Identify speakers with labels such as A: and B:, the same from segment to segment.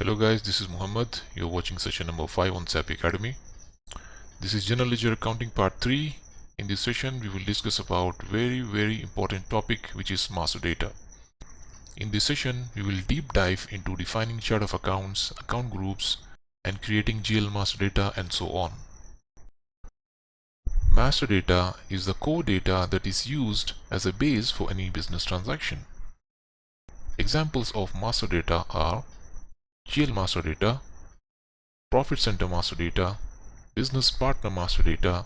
A: Hello guys, this is Muhammad. You're watching session number 5 on SAP Academy. This is General Ledger Accounting Part 3. In this session, we will discuss about very important topic, which is master data. In this session, we will deep dive into defining chart of accounts, account groups, and creating GL master data and so on. Master data is the core data that is used as a base for any business transaction. Examples of master data are GL master data, profit center master data, business partner master data,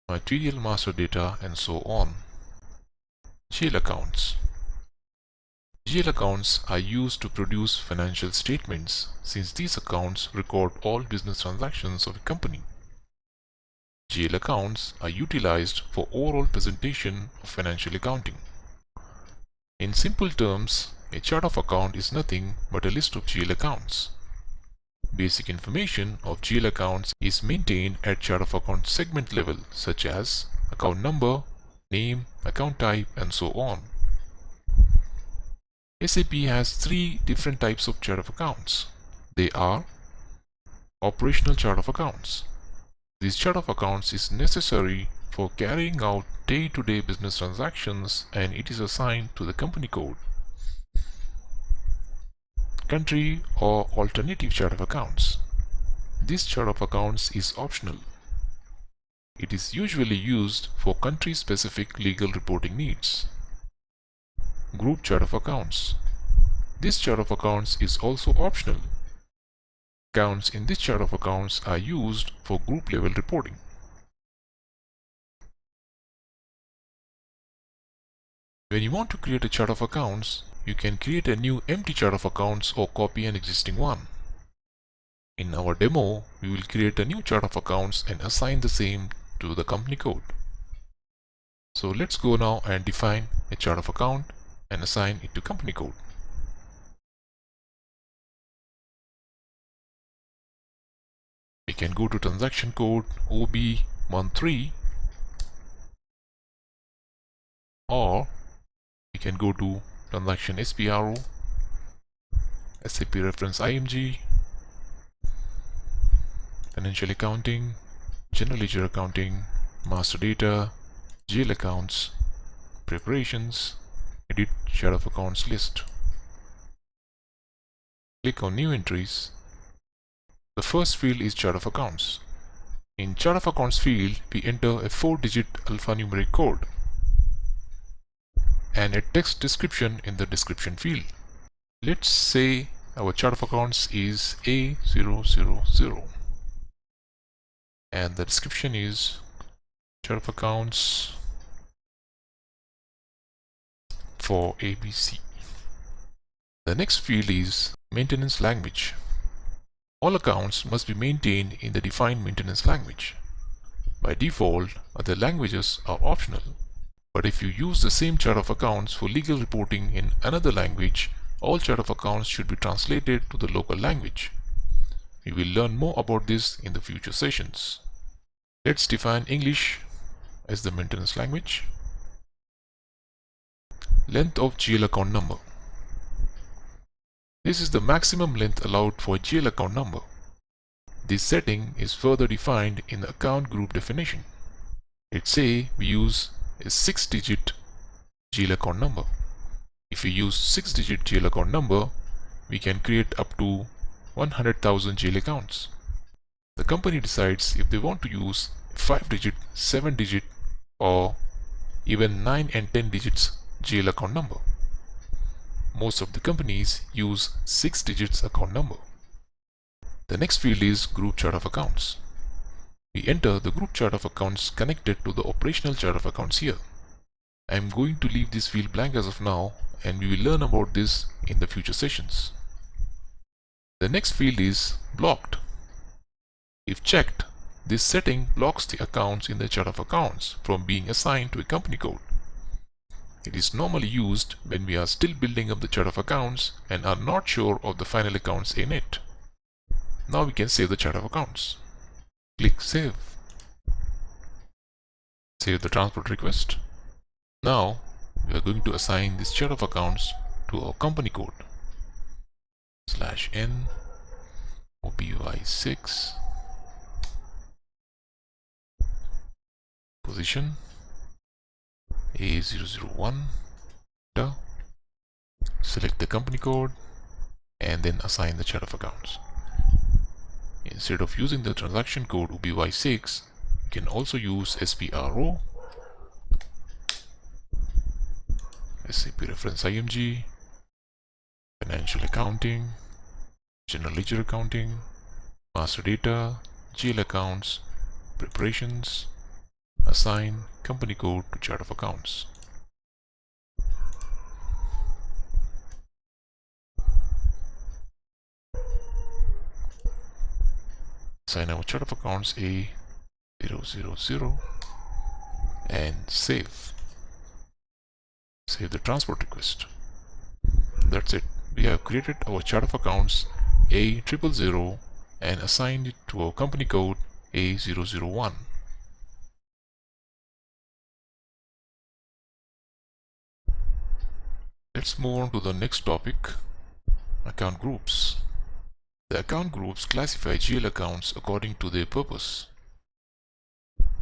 A: material master data, and so on. GL accounts. GL accounts are used to produce financial statements since these accounts record all business transactions of a company. GL accounts are utilized for overall presentation of financial accounting. In simple terms, a chart of account is nothing but a list of GL accounts. Basic information of GL accounts is maintained at chart of account segment level, such as account number, name, account type, and so on. SAP has 3 different types of chart of accounts. They are operational chart of accounts. This chart of accounts is necessary for carrying out day-to-day business transactions, and it is assigned to the company code. Country or alternative chart of accounts. This chart of accounts is optional. It is usually used for country-specific legal reporting needs. Group chart of accounts. This chart of accounts is also optional. Accounts in this chart of accounts are used for group level reporting. When you want to create a chart of accounts, you can create a new empty chart of accounts or copy an existing one. In our demo, we will create a new chart of accounts and assign the same to the company code. So let's go now and define a chart of account and assign it to company code. We can go to transaction code OB13, or we can go to transaction SPRO, SAP reference IMG, financial accounting, general ledger accounting, master data, GL accounts, preparations, edit chart of accounts list. Click on new entries. The first field is chart of accounts. In chart of accounts field, we enter a 4-digit alphanumeric code and a text description in the description field. Let's say our chart of accounts is A000 and the description is chart of accounts for ABC. The next field is maintenance language. All accounts must be maintained in the defined maintenance language. By default, other languages are optional. But if you use the same chart of accounts for legal reporting in another language, all chart of accounts should be translated to the local language. We will learn more about this in the future sessions. Let's define English as the maintenance language. Length of GL account number. This is the maximum length allowed for a GL account number. This setting is further defined in the account group definition. Let's say we use a 6-digit GL account number. If we use 6-digit GL account number, we can create up to 100,000 GL accounts. The company decides if they want to use 5-digit, 7-digit, or even 9 and 10 digits GL account number. Most of the companies use 6 digits account number. The next field is group chart of accounts. We enter the group chart of accounts connected to the operational chart of accounts here. I am going to leave this field blank as of now, and we will learn about this in the future sessions. The next field is blocked. If checked, this setting blocks the accounts in the chart of accounts from being assigned to a company code. It is normally used when we are still building up the chart of accounts and are not sure of the final accounts in it. Now we can save the chart of accounts. Click Save. Save the transport request. Now we are going to assign this chart of accounts to our company code /n OBY6, position A001, select the company code, and then assign the chart of accounts. Instead of using the transaction code OBY6, you can also use SPRO, SAP reference IMG, financial accounting, general ledger accounting, master data, GL accounts, preparations, assign company code to chart of accounts. Assign our chart of accounts A000 and save. Save the transport request. That's it. We have created our chart of accounts A000 and assigned it to our company code A001. Let's move on to the next topic, account groups. The account groups classify GL accounts according to their purpose.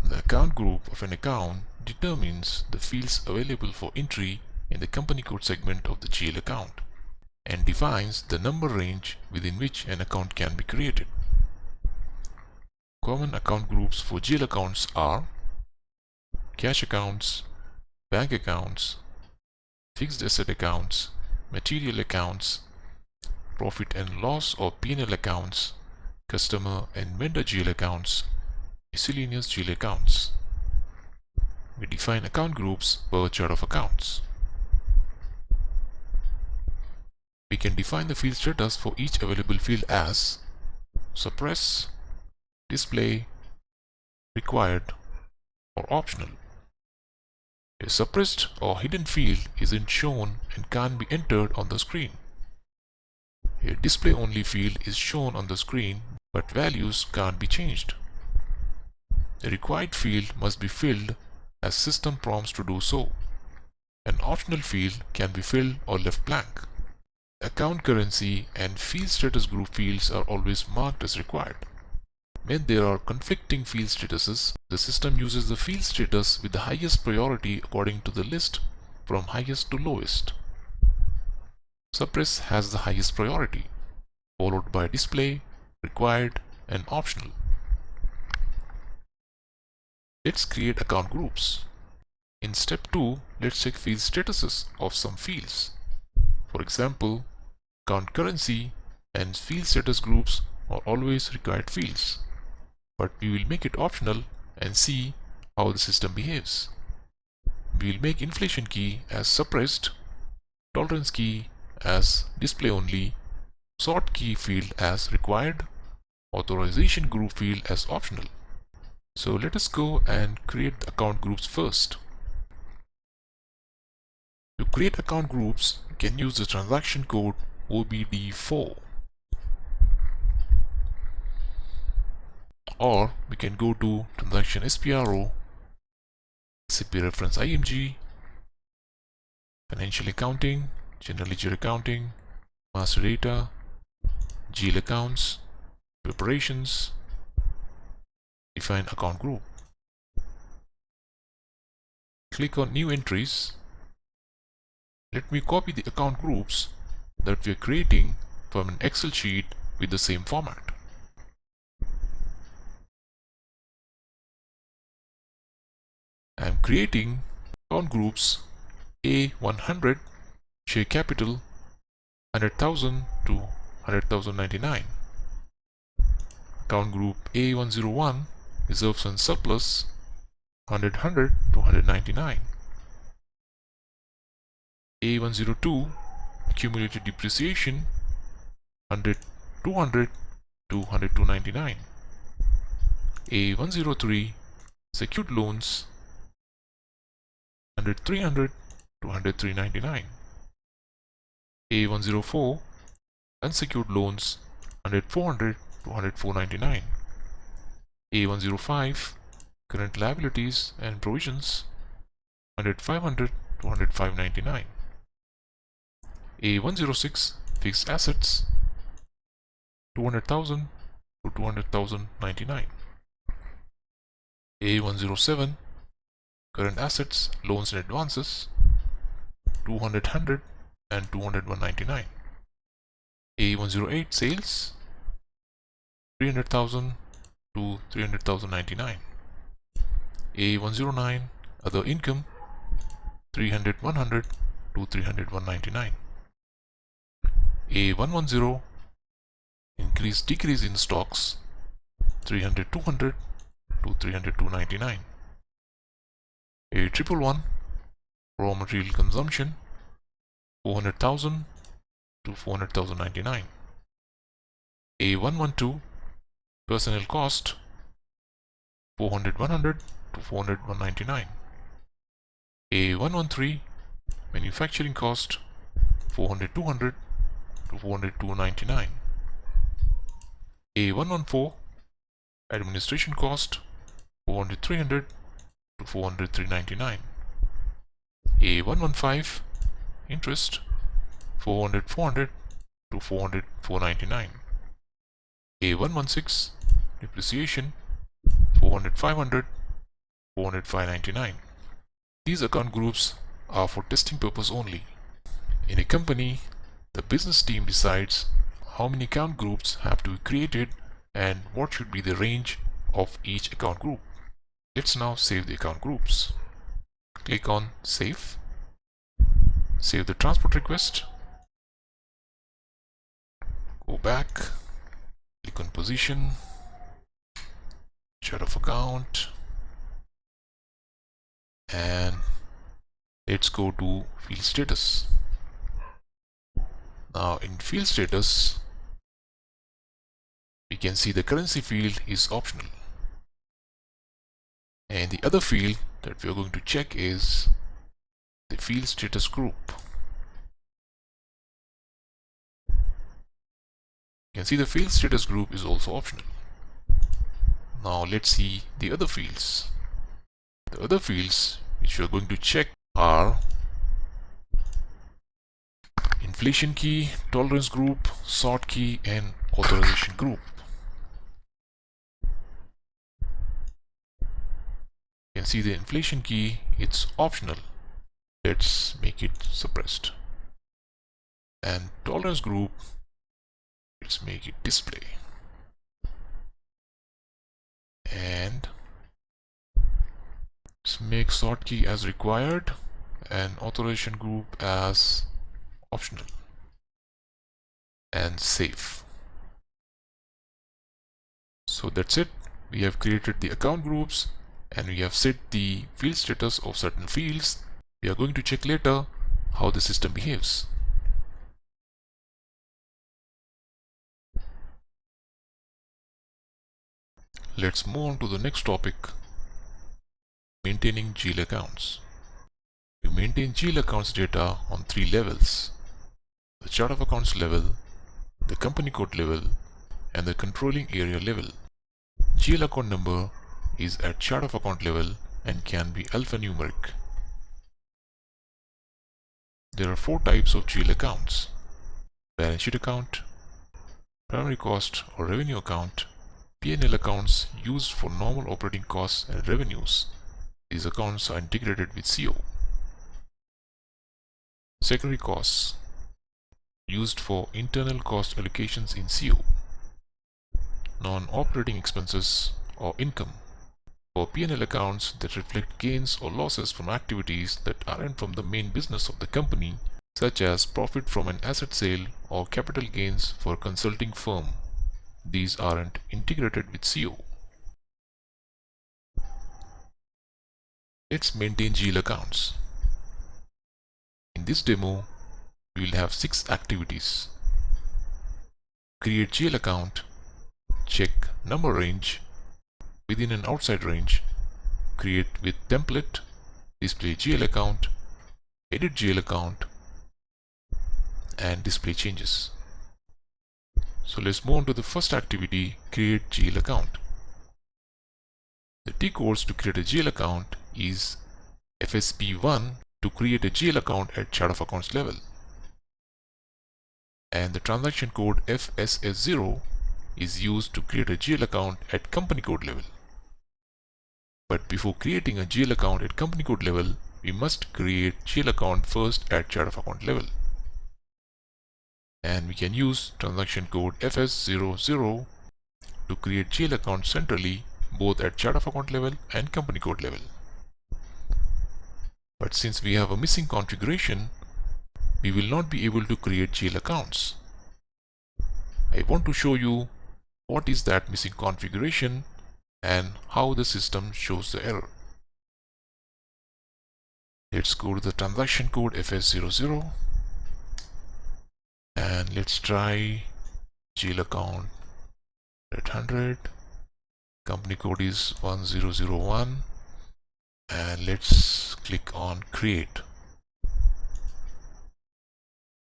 A: The account group of an account determines the fields available for entry in the company code segment of the GL account and defines the number range within which an account can be created. Common account groups for GL accounts are cash accounts, bank accounts, fixed asset accounts, material accounts, profit and loss or P&L accounts, customer and vendor GL accounts, miscellaneous GL accounts. We define account groups per chart of accounts. We can define the field status for each available field as suppress, display, required, or optional. A suppressed or hidden field isn't shown and can't be entered on the screen. A display only field is shown on the screen but values can't be changed. A required field must be filled as system prompts to do so. An optional field can be filled or left blank. Account currency and field status group fields are always marked as required. When there are conflicting field statuses, the system uses the field status with the highest priority according to the list from highest to lowest. Suppress has the highest priority, followed by display, required, and optional. Let's create account groups. In step 2, let's check field statuses of some fields. For example, account currency and field status groups are always required fields, but we will make it optional and see how the system behaves. We will make inflation key as suppressed, tolerance key as display only, sort key field as required, authorization group field as optional. So let us go and create the account groups first. To create account groups, you can use the transaction code OBD4, or we can go to transaction SPRO, SAP reference IMG, financial accounting, general ledger accounting, master data, GL accounts, preparations, define account group. Click on new entries. Let me copy the account groups that we are creating from an Excel sheet with the same format. I am creating account groups A100, share capital 100,000 to 100,099. Account group A101, reserves and surplus 100 to 199. A102, accumulated depreciation 100 200 to 100 to 99. A103, secured loans 100 300 to 100 399. A104, unsecured loans 100 400 to 100 499. A105, current liabilities and provisions 100 500 to 100 599. A106, fixed assets 200,000 to 200,099. A107 current assets, loans and advances 200 and 200,199. A108 sales 300,000 to 300,099. A109 other income 300,100 to 300,199. A110 decrease in stocks 300,200 to 300,299. A111 raw material consumption 400,000 to 400,099. A112 personnel cost 400,100 to 400,199. A113 manufacturing cost 400,200 to 400,299. A114 administration cost 400,300 to 400,399. A115 interest 400,400 to 400,499. A116 depreciation 400,500 400,599. These account groups are for testing purpose only. In a company, the business team decides how many account groups have to be created and what should be the range of each account group. Let's now save the account groups. Click on Save. Save the transport request. Go back. Click on Position, Chart of Account, and let's go to Field Status. Now in Field Status, we can see the currency field is optional. And the other field that we are going to check is the Field Status group. You can see the Field Status group is also optional. Now let's see the other fields. The other fields which we are going to check are Inflation key, Tolerance group, Sort key, and Authorization group. You can see the inflation key, it's optional. Let's make it suppressed. And tolerance group, let's make it display. And let's make sort key as required and authorization group as optional. And save. So that's it. We have created the account groups and we have set the field status of certain fields. We are going to check later how the system behaves. Let's move on to the next topic, maintaining GL accounts. We maintain GL accounts data on 3 levels: the chart of accounts level, the company code level, and the controlling area level. GL account number is at chart of account level and can be alphanumeric. There are 4 types of GL accounts: balance sheet account, primary cost or revenue account, P&L accounts used for normal operating costs and revenues. These accounts are integrated with CO. Secondary costs used for internal cost allocations in CO. Non-operating expenses or income for P&L accounts that reflect gains or losses from activities that aren't from the main business of the company, such as profit from an asset sale or capital gains for a consulting firm. These aren't integrated with CO. Let's maintain GL accounts. In this demo, we will have 6 activities. Create GL account, check number range, within and outside range, create with template, display GL account, edit GL account, and display changes. So let's move on to the first activity, create GL account. The T codes to create a GL account is FSP1 to create a GL account at chart of accounts level, and the transaction code FSS0 is used to create a GL account at company code level. But before creating a GL account at company code level, we must create GL account first at chart of account level. And we can use transaction code FS00 to create GL account centrally both at chart of account level and company code level. But since we have a missing configuration, we will not be able to create GL accounts. I want to show you what is that missing configuration and how the system shows the error. Let's go to the transaction code FS00 and let's try GL account 100. Company code is 1001 and let's click on create.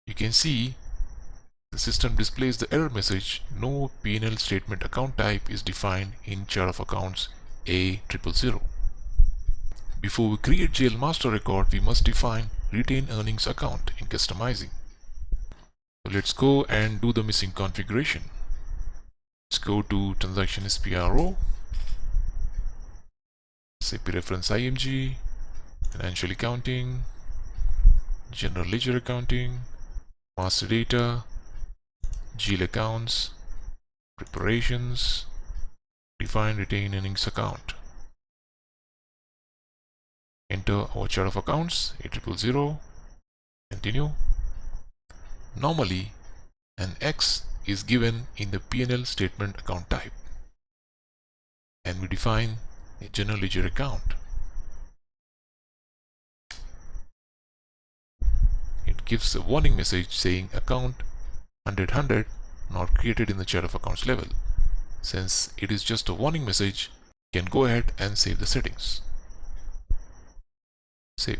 A: You can see the system displays the error message, no P&L statement account type is defined in chart of accounts A000. Before we create GL master record, we must define retained earnings account in customizing. So let's go and do the missing configuration. Let's go to transaction SPRO, SAP reference IMG, financial accounting, general ledger accounting, master data, GL accounts, preparations, define retained earnings account. Enter our chart of accounts A000, continue. Normally, an X is given in the P&L statement account type, and we define a general ledger account. It gives a warning message saying account 100 not created in the chart of accounts level. Since it is just a warning message, you can go ahead and save the settings. Save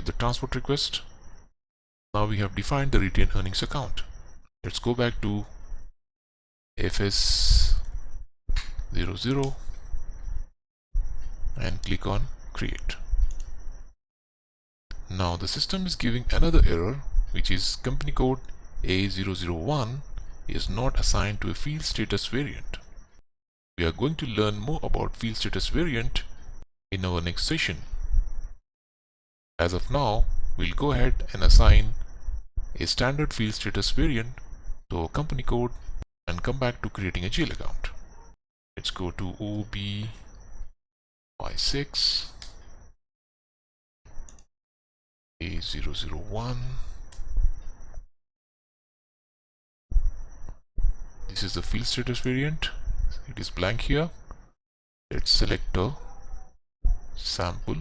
A: the transport request. Now we have defined the retained earnings account. Let's go back to FS00 and click on create. Now the system is giving another error, which is company code A001 is not assigned to a field status variant. We are going to learn more about field status variant in our next session. As of now, we'll go ahead and assign a standard field status variant to our company code and come back to creating a GL account. Let's go to OBY6 A001. This is the field status variant. It is blank here. Let's select a sample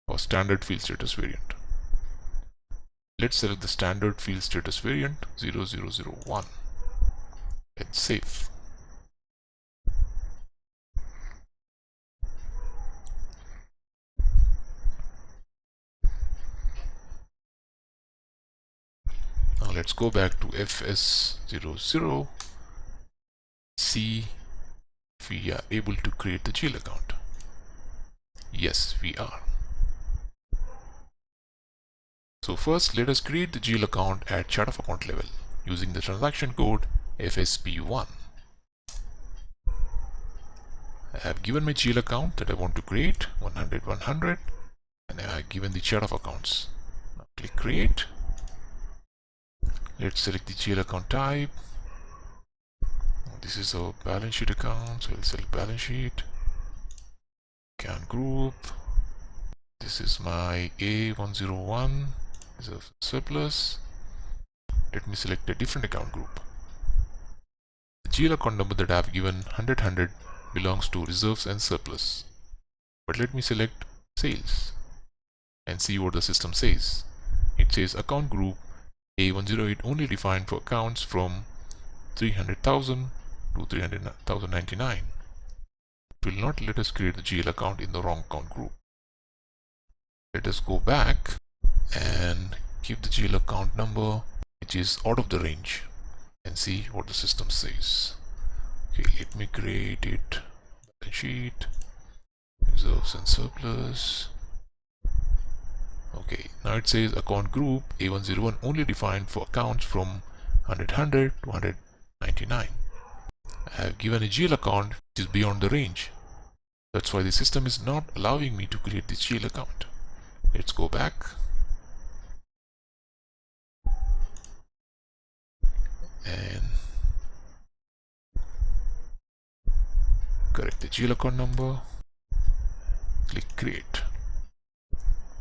A: or standard field status variant. Let's select the standard field status variant 0001 and save. Now let's go back to FS00, see if we are able to create the GL account. Yes, we are. So first, let us create the GL account at chart of account level using the transaction code FSP1. I have given my GL account that I want to create 100 and I have given the chart of accounts. Now click create. Let's select the GL account type. This is a balance sheet account, so we'll select balance sheet. Account group. This is my A101. Reserve surplus. Let me select a different account group. The GL account number that I have given 100 belongs to reserves and surplus. But let me select sales and see what the system says. It says account group A108 only defined for accounts from 300,000 to 300,099. It will not let us create the GL account in the wrong account group. Let us go back and keep the GL account number which is out of the range and see what the system says. Okay, let me create it. Balance sheet, reserves and surplus. Okay, now it says account group A101 only defined for accounts from 100 to 99. I have given a GL account which is beyond the range. That's why the system is not allowing me to create this GL account. Let's go back and correct the GL account number. Click create.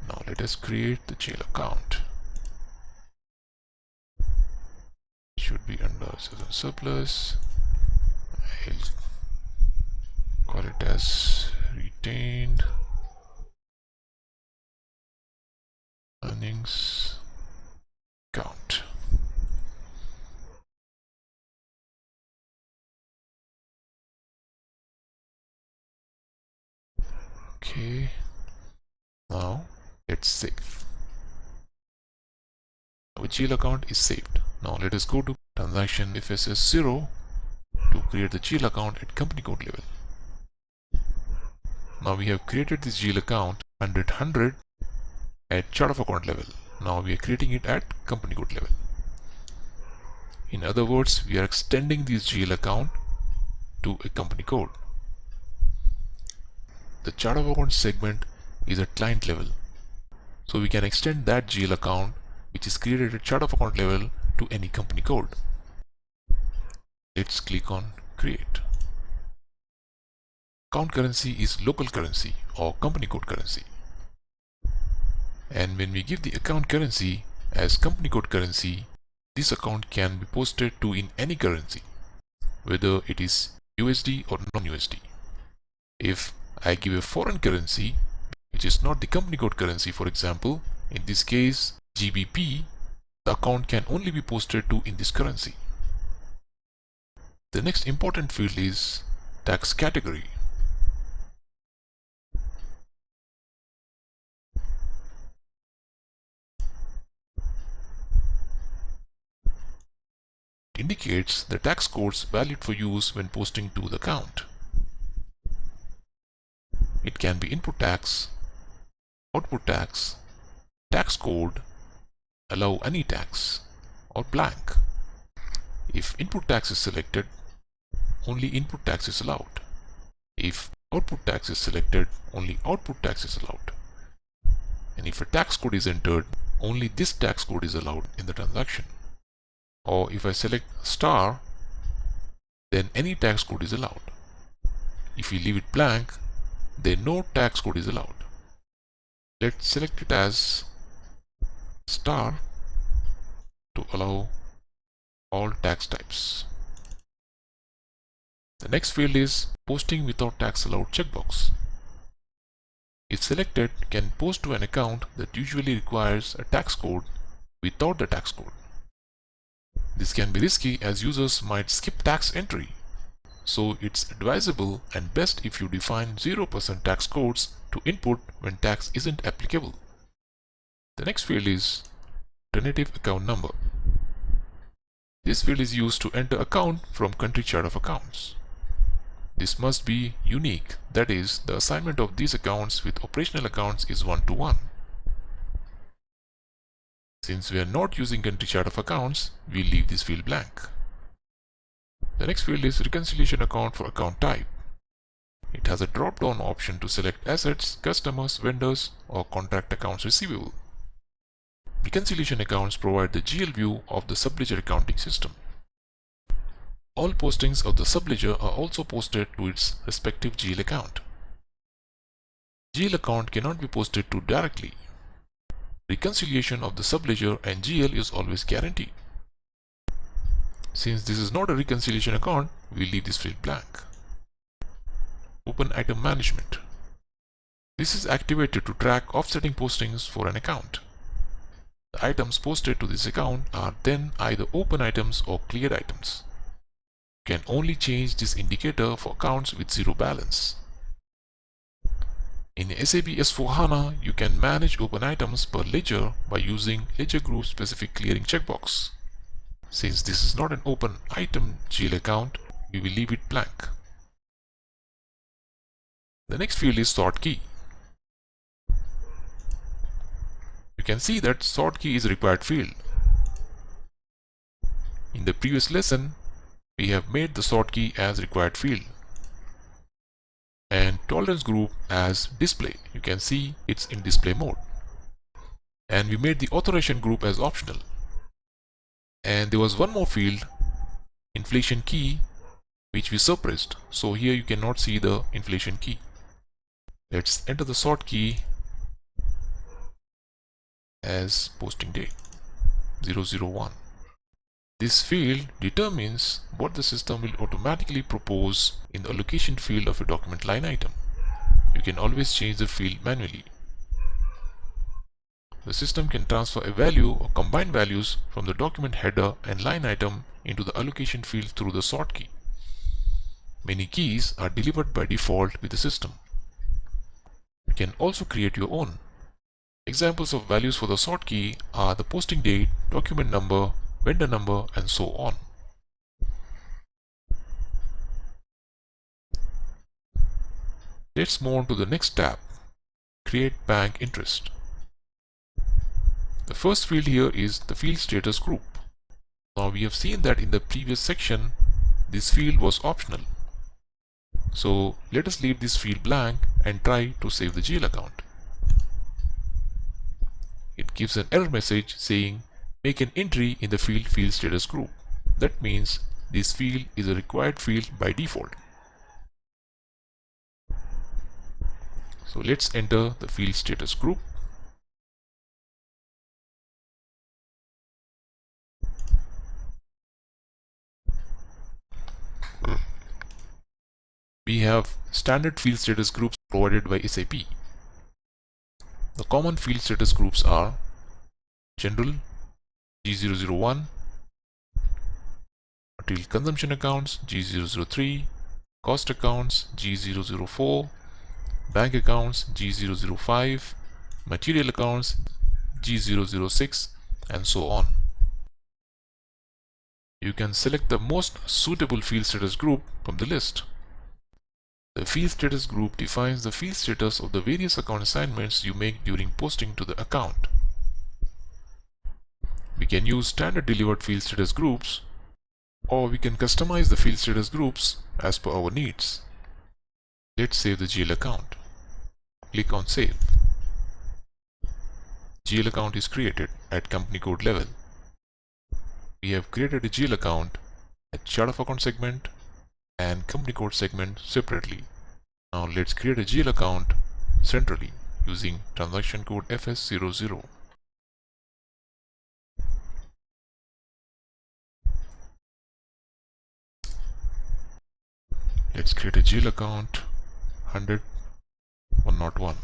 A: Now let us create the GL account. It should be under surplus. I'll call it as retained earnings count. Okay, now let's save. Our GL account is saved. Now let us go to transaction FSS 0 to create the GL account at company code level. Now we have created this GL account 100 at chart of account level. Now we are creating it at company code level. In other words, we are extending this GL account to a company code. The chart of account segment is at client level, so we can extend that GL account which is created at chart of account level to any company code. Let's click on create. Account currency is local currency or company code currency. And when we give the account currency as company code currency, this account can be posted to in any currency, whether it is USD or non-USD. If I give a foreign currency which is not the company code currency, for example, in this case GBP, the account can only be posted to in this currency. The next important field is tax category. It indicates the tax codes valid for use when posting to the account. It can be input tax, output tax, tax code, allow any tax, or blank. If input tax is selected, only input tax is allowed. If output tax is selected, only output tax is allowed. And if a tax code is entered, only this tax code is allowed in the transaction. Or if I select star, then any tax code is allowed. If we leave it blank, then no tax code is allowed. Let's select it as star to allow all tax types. The next field is posting without tax allowed checkbox. If selected, can post to an account that usually requires a tax code without the tax code. This can be risky as users might skip tax entry. So it's advisable and best if you define 0% tax codes to input when tax isn't applicable. The next field is tentative account number. This field is used to enter account from country chart of accounts. This must be unique, that is, the assignment of these accounts with operational accounts is 1-to-1. Since we are not using country chart of accounts, we leave this field blank. The next field is reconciliation account for account type. It has a drop-down option to select assets, customers, vendors, or contract accounts receivable. Reconciliation accounts provide the GL view of the subledger accounting system. All postings of the subledger are also posted to its respective GL account. GL account cannot be posted to directly. Reconciliation of the subledger and GL is always guaranteed. Since this is not a reconciliation account, we leave this field blank. Open item management. This is activated to track offsetting postings for an account. The items posted to this account are then either open items or cleared items. You can only change this indicator for accounts with zero balance. In SAP S4HANA, you can manage open items per ledger by using ledger group specific clearing checkbox. Since this is not an open item GL account, we will leave it blank. The next field is sort key. You can see that sort key is a required field. In the previous lesson, we have made the sort key as required field and tolerance group as display. You can see it's in display mode. And we made the authorization group as optional. And there was one more field, inflation key, which we suppressed. So here you cannot see the inflation key. Let's enter the sort key as posting date 001. This field determines what the system will automatically propose in the allocation field of a document line item. You can always change the field manually. The system can transfer a value or combine values from the document header and line item into the allocation field through the sort key. Many keys are delivered by default with the system. You can also create your own. Examples of values for the sort key are the posting date, document number, vendor number, and so on. Let's move on to the next tab, Create Bank Interest. The first field here is the field status group. Now we have seen that in the previous section, this field was optional. So let us leave this field blank and try to save the GL account. It gives an error message saying make an entry in the field status group. That means this field is a required field by default. So let's enter the field status group. We have standard field status groups provided by SAP. The common field status groups are General G001, Material Consumption Accounts G003, Cost Accounts G004, Bank Accounts G005, Material Accounts G006, and so on. You can select the most suitable field status group from the list. The field status group defines the field status of the various account assignments you make during posting to the account. We can use standard delivered field status groups, or we can customize the field status groups as per our needs. Let's save the GL account. Click on Save. GL account is created at company code level. We have created a GL account at Chart of Account segment and company code segment separately. Now let's create a GL account centrally using transaction code FS00. Let's create a GL account 100 101.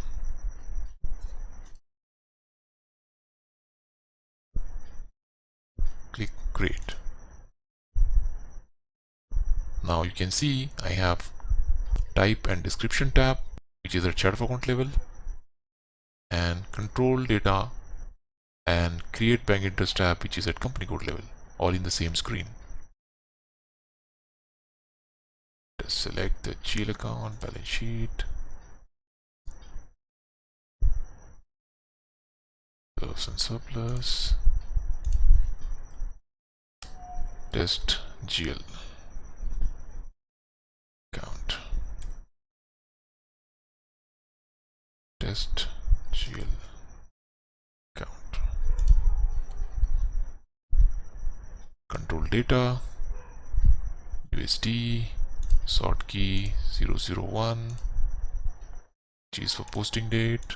A: Click Create. Now you can see I have Type and Description tab, which is at Chart of Account level, and Control Data and Create Bank Interest tab, which is at company code level, all in the same screen. Just select the GL account, balance sheet, reserves and surplus, test GL account, test GL account, control data, USD, sort key 001, which is for posting date.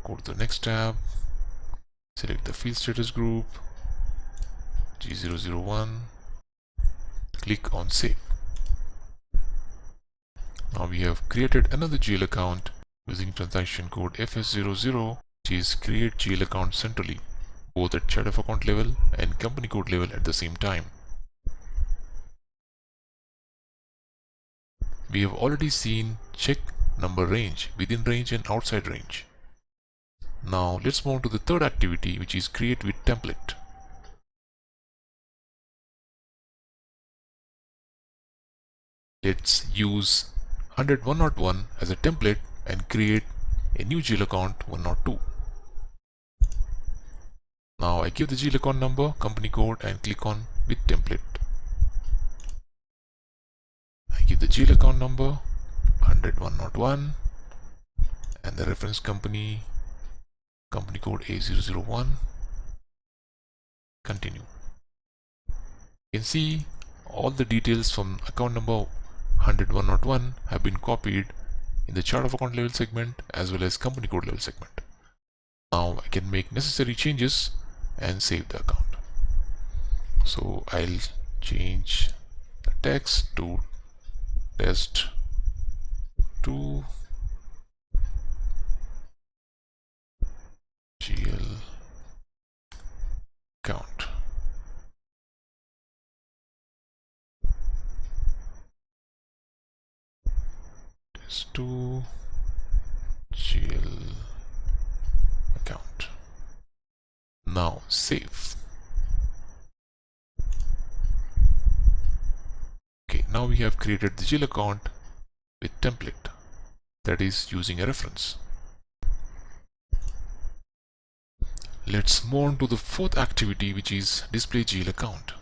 A: Go to the next tab, select the field status group G001, click on Save. Now we have created another GL account using transaction code FS00, which is create GL account centrally, both at Chart of Account level and company code level at the same time. We have already seen check number range, within range and outside range. Now let's move on to the third activity, which is create with template. Let's use 101 as a template and create a new GL account 102. Now I give the GL account number, company code, and click on with template. I give the GL account number 100-101 and the reference company code A001. Continue. You can see all the details from account number 100-101 have been copied in the chart of account level segment as well as company code level segment. Now I can make necessary changes and save the account. So I'll change the text to test 2 GL account. Test 2 GL account. Now save. Okay, now we have created the GL account with template, that is using a reference. Let's move on to the fourth activity, which is display GL account.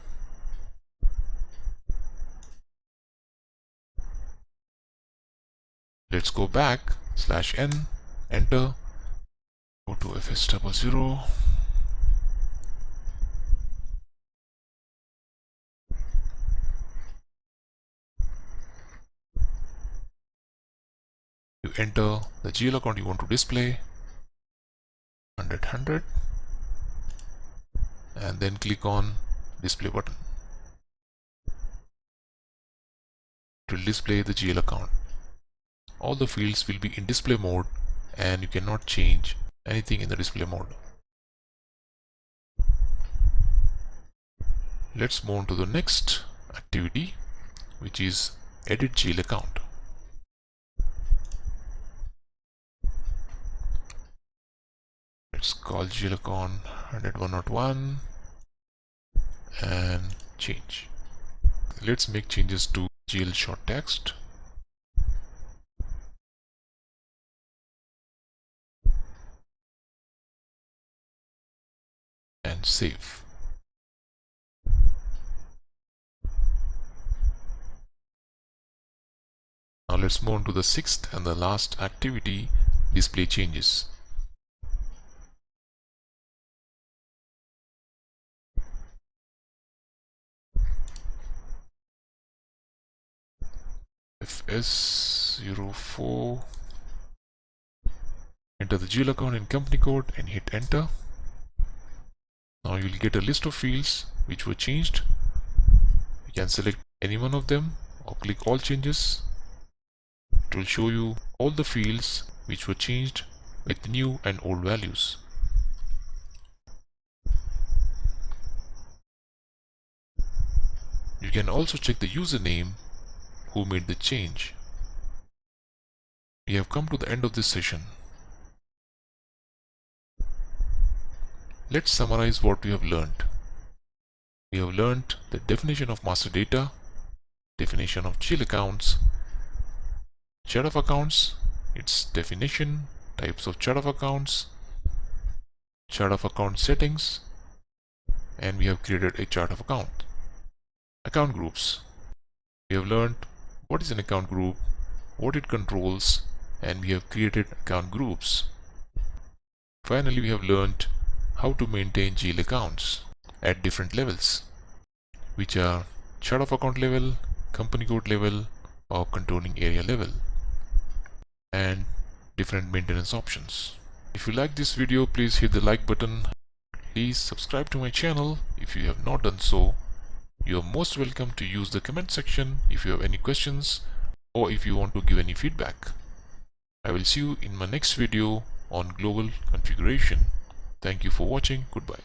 A: Let's go back /n, enter, go to FS00. You enter the GL account you want to display, 100, and then click on display button. It will display the GL account. All the fields will be in display mode and you cannot change anything in the display mode. Let's move on to the next activity, which is edit GL account. Let's call GL account 100-101 and change. Let's make changes to GL short text. And save. Now let's move on to the sixth and the last activity, display changes. FS04, enter the GL account in company code and hit enter. Now you will get a list of fields which were changed. You can select any one of them or click all changes. It will show you all the fields which were changed with new and old values. You can also check the username who made the change. We have come to the end of this session. Let's summarize what we have learned. We have learned the definition of master data, definition of GL accounts, chart of accounts, its definition, types of chart of accounts, chart of account settings, and we have created a chart of account. Account groups. We have learned what is an account group, what it controls, and we have created account groups. Finally, we have learned how to maintain GL accounts at different levels, which are chart of account level, company code level, or controlling area level, and different maintenance options. If you like this video, please hit the like button. Please subscribe to my channel if you have not done so. You are most welcome to use the comment section if you have any questions or if you want to give any feedback. I will see you in my next video on global configuration. Thank you for watching. Goodbye.